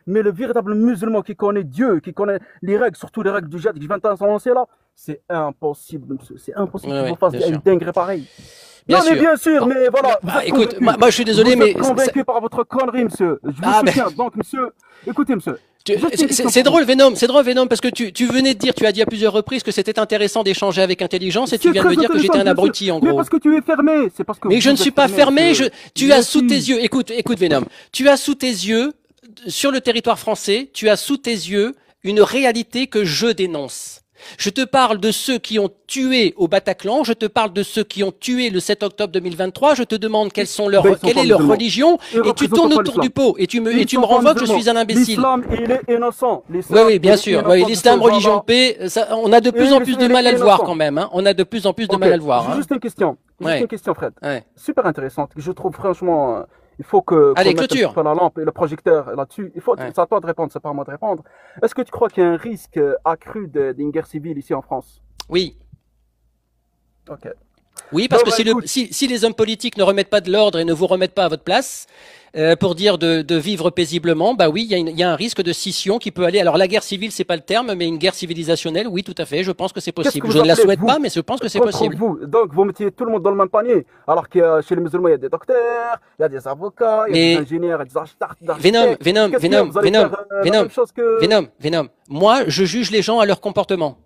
Mais le véritable musulman qui connaît Dieu, qui connaît les règles, surtout les règles du djihad que je viens de t'annoncer là, c'est impossible, monsieur. C'est impossible Ouais, qu'il vous ouais, fasse bien une sûr. dinguerie pareille. Bien Non, mais sûr. bien sûr, Bon. mais voilà, vous Bah, êtes écoute, convaincu. moi je suis désolé, Vous êtes mais convaincu par votre connerie, monsieur. Je vous ah, mais soutiens. Donc, monsieur, écoutez, monsieur, juste une question c'est pour vous. drôle, Venom, parce que tu venais de dire, tu as dit à plusieurs reprises que c'était intéressant d'échanger avec intelligence, et tu C'est viens de me très dire que j'étais intéressant, un bien sûr. abruti, en Mais gros. parce que tu es fermé. C'est parce que Mais je ne vous suis êtes pas fermé, fermé, monsieur. tu as Mais sous tes si. yeux, écoute, Venom, tu as sous tes yeux, sur le territoire français, tu as sous tes yeux une réalité que je dénonce. Je te parle de ceux qui ont tué au Bataclan, je te parle de ceux qui ont tué le 7 octobre 2023, je te demande Ben, ils sont quelle pas est leur musulmans. religion, Ils et tu représentent tournes pas autour l'islam. du pot, et Ils tu me sont pas renvoies que je musulmans. suis un imbécile. L'islam, il est innocent. Oui, L'islam, oui, il bien est sûr. Oui, innocent de ce l'islam, religion de genre-là. paix, on a de plus en plus de Il mal est à le voir quand innocent. même. Hein. On a de plus en plus de Ok, mal à le voir. j'ai Hein. juste une question. Juste une Ouais, question, Fred. ouais. Super intéressante. Je trouve franchement, il faut que qu'on Allez, mette un petit clôture. peu la lampe et le projecteur là-dessus. Ouais. C'est à toi de répondre, c'est pas à moi de répondre. Est-ce que tu crois qu'il y a un risque accru d'une guerre civile ici en France? Oui. Ok. Oui, parce Bon, que bah écoute, si les hommes politiques ne remettent pas de l'ordre et ne vous remettent pas à votre place, pour dire de vivre paisiblement, bah oui, il y a un risque de scission qui peut aller. Alors la guerre civile, c'est pas le terme, mais une guerre civilisationnelle, oui, tout à fait. Je pense que c'est qu'est-ce que possible. Je vous ne la appelez, souhaite vous, pas, mais je pense que c'est contre possible. vous? Donc, vous mettiez tout le monde dans le même panier. Alors que chez les musulmans, il y a des docteurs, il y a des avocats, il y a des Mais ingénieurs, il y a des architectes. Qu'est-ce que vous allez faire la même chose que... Venom. Moi, je juge les gens à leur comportement.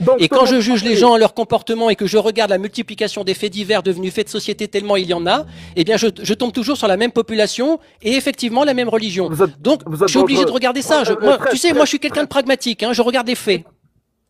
Donc, Et tout le quand monde je est juge les pareil. gens à leur comportement et que je regarde la multiplication des faits divers devenus faits de société tellement il y en a, eh bien je tombe toujours sur la même population et effectivement la même religion. Vous êtes, Donc vous je êtes suis obligé de dangereux. regarder ça. Moi, tu Fred, sais, moi je suis quelqu'un de pragmatique, hein, je regarde les faits.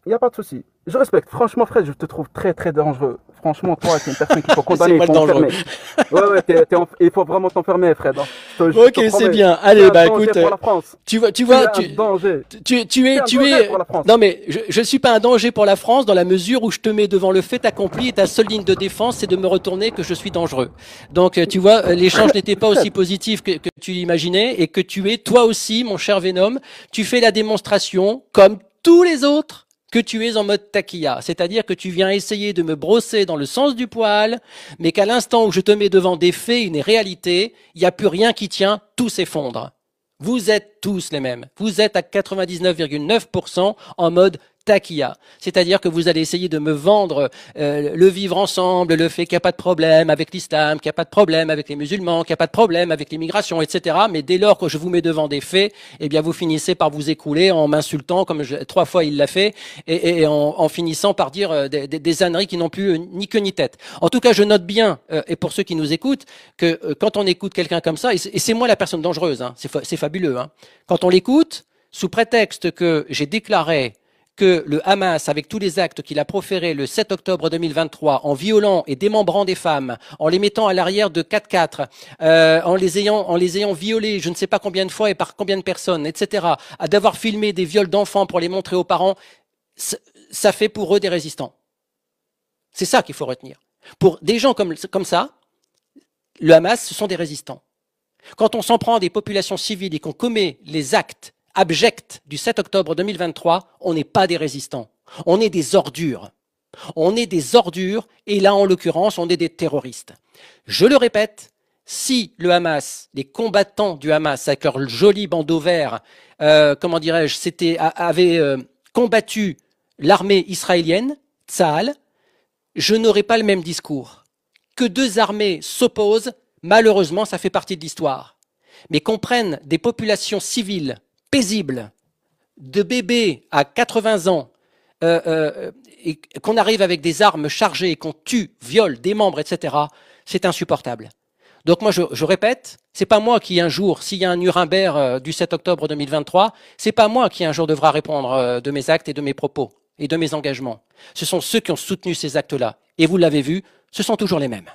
il n'y a pas de souci. Je respecte. Franchement, Fred, je te trouve très, très dangereux. Franchement, toi, t'es une personne qu'il faut C'est condamner, il moi le faut dangereux. enfermer. Ouais, il faut vraiment t'enfermer, Fred. Hein. Je Ok, te c'est promets. bien. Tu es Allez, un bah danger écoute, pour la France. tu vois, Tu es un danger. tu Danger es. pour la France. Non mais je suis pas un danger pour la France dans la mesure où je te mets devant le fait accompli et ta seule ligne de défense c'est de me retourner que je suis dangereux. Donc tu vois, l'échange n'était pas aussi Fred, positif que tu l'imaginais et que tu es toi aussi, mon cher Venom, tu fais la démonstration comme tous les autres que tu es en mode taquilla, c'est-à-dire que tu viens essayer de me brosser dans le sens du poil, mais qu'à l'instant où je te mets devant des faits, une réalité, il n'y a plus rien qui tient, tout s'effondre. Vous êtes tous les mêmes. Vous êtes à 99,9% en mode taquilla. C'est-à-dire que vous allez essayer de me vendre le vivre ensemble, le fait qu'il n'y a pas de problème avec l'islam, qu'il n'y a pas de problème avec les musulmans, qu'il n'y a pas de problème avec l'immigration, etc. Mais dès lors que je vous mets devant des faits, eh bien vous finissez par vous écrouler en m'insultant, comme 3 fois il l'a fait, et en finissant par dire des âneries qui n'ont plus ni queue ni tête. En tout cas, je note bien, et pour ceux qui nous écoutent, que quand on écoute quelqu'un comme ça, et c'est moi la personne dangereuse, hein, c'est fabuleux, hein, quand on l'écoute, sous prétexte que j'ai déclaré que le Hamas, avec tous les actes qu'il a proférés le 7 octobre 2023, en violant et démembrant des femmes, en les mettant à l'arrière de 4x4, en les ayant violés je ne sais pas combien de fois et par combien de personnes, etc., d'avoir filmé des viols d'enfants pour les montrer aux parents, ça fait pour eux des résistants. C'est ça qu'il faut retenir. Pour des gens comme ça, le Hamas, ce sont des résistants. Quand on s'en prend à des populations civiles et qu'on commet les actes abjects du 7 octobre 2023, on n'est pas des résistants. On est des ordures. On est des ordures et là, en l'occurrence, on est des terroristes. Je le répète, si le Hamas, les combattants du Hamas, avec leur joli bandeau vert, comment dirais-je, avaient combattu l'armée israélienne, Tsahal, je n'aurais pas le même discours. Que deux armées s'opposent, malheureusement, ça fait partie de l'histoire. Mais qu'on prenne des populations civiles paisibles, de bébés à 80 ans, et qu'on arrive avec des armes chargées, qu'on tue, viole, démembre, etc., c'est insupportable. Donc moi, je répète, c'est pas moi qui un jour, s'il y a un Nuremberg du 7 octobre 2023, c'est pas moi qui un jour devra répondre de mes actes et de mes propos et de mes engagements. Ce sont ceux qui ont soutenu ces actes-là. Et vous l'avez vu, ce sont toujours les mêmes.